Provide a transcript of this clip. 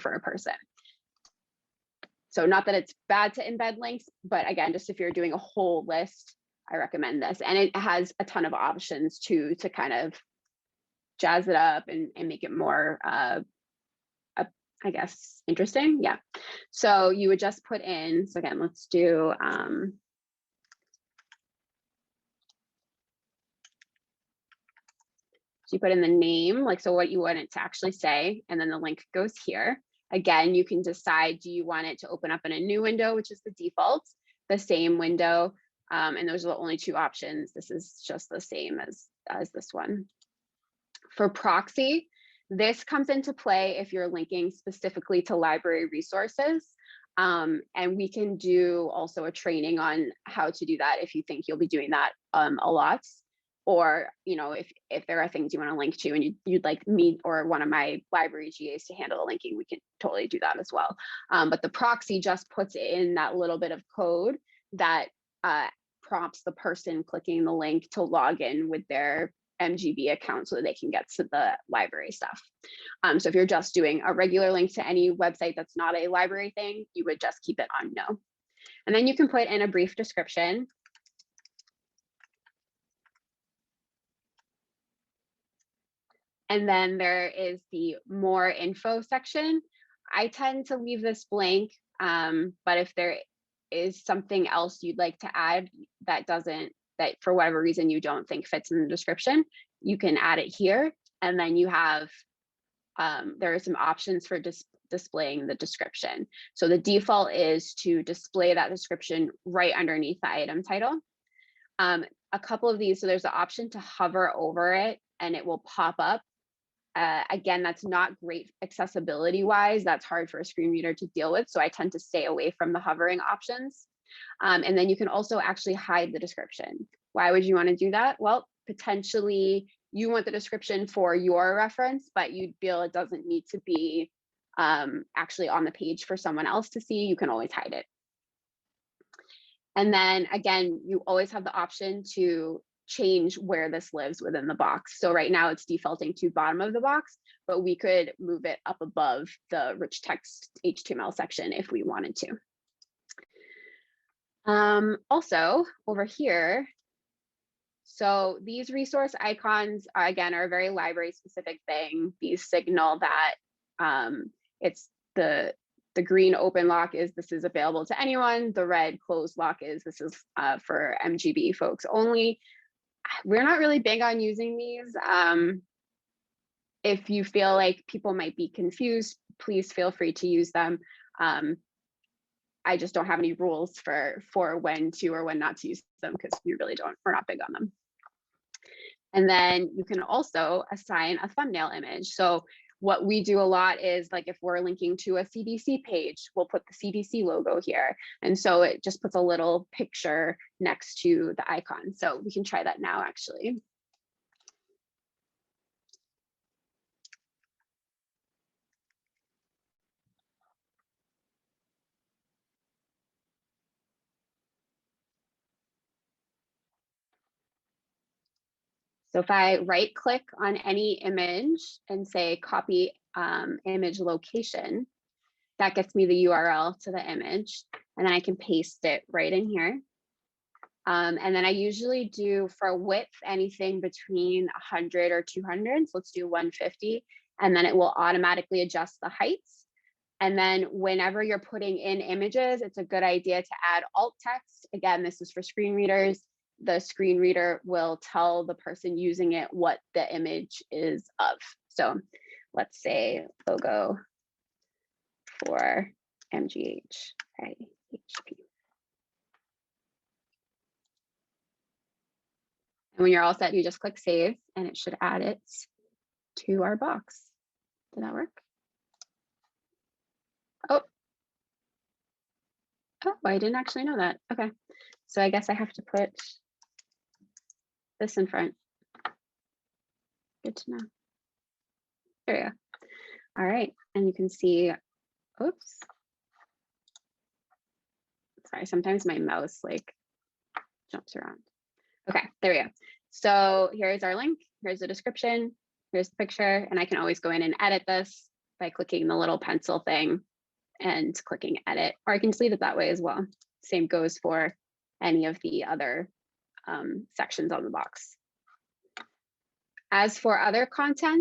for a person. So not that it's bad to embed links, but again, just if you're doing a whole list, I recommend this. And it has a ton of options to kind of jazz it up and make it more, I guess, interesting. Yeah. So you would just put in, so again, let's do, so you put in the name, like, so what you want it to actually say, and then the link goes here. Again, you can decide, do you want it to open up in a new window, which is the default, the same window, and those are the only two options. This is just the same as this one. For proxy, this comes into play if you're linking specifically to library resources, and we can do also a training on how to do that if you think you'll be doing that a lot. Or, you know, if there are things you want to link to and you'd like me or one of my library GAs to handle the linking, we can totally do that as well. But the proxy just puts in that little bit of code that prompts the person clicking the link to log in with their MGB account so that they can get to the library stuff. So if you're just doing a regular link to any website that's not a library thing, you would just keep it on no. And then you can put in a brief description. And then there is the more info section. I tend to leave this blank, but if there is something else you'd like to add that for whatever reason you don't think fits in the description, you can add it here. And then you have, there are some options for displaying the description. So the default is to display that description right underneath the item title. A couple of these, so there's an option to hover over it and it will pop up. Again, that's not great accessibility wise. That's hard for a screen reader to deal with. So I tend to stay away from the hovering options. And then you can also actually hide the description. Why would you want to do that? Well, potentially you want the description for your reference, but you feel it doesn't need to be actually on the page for someone else to see. You can always hide it. And then again, you always have the option to change where this lives within the box. So right now it's defaulting to bottom of the box, but we could move it up above the rich text HTML section if we wanted to. Also over here, so these resource icons again are a very library specific thing. These signal that it's the green open lock is this is available to anyone. The red closed lock is this is for MGB folks only. We're not really big on using these. If you feel like people might be confused, please feel free to use them. I just don't have any rules for when to or when not to use them because we're not big on them. And then you can also assign a thumbnail image. So what we do a lot is like if we're linking to a CDC page, we'll put the CDC logo here. And so it just puts a little picture next to the icon. So we can try that now actually. So if I right click on any image and say copy image location, that gets me the URL to the image, and then I can paste it right in here. And then I usually do for width anything between 100 or 200. So let's do 150, and then it will automatically adjust the heights. And then whenever you're putting in images, it's a good idea to add alt text. Again, this is for screen readers. The screen reader will tell the person using it what the image is of. So let's say logo for MGH, IHP. And when you're all set, you just click save and it should add it to our box. Did that work? Oh, I didn't actually know that. Okay, so I guess I have to put this in front. Good to know. There we go. All right, and you can see, oops. Sorry, sometimes my mouse like jumps around. Okay, there we go. So here's our link, here's the description, here's the picture, and I can always go in and edit this by clicking the little pencil thing and clicking edit, or I can just leave it that way as well. Same goes for any of the other sections on the box. As for other content,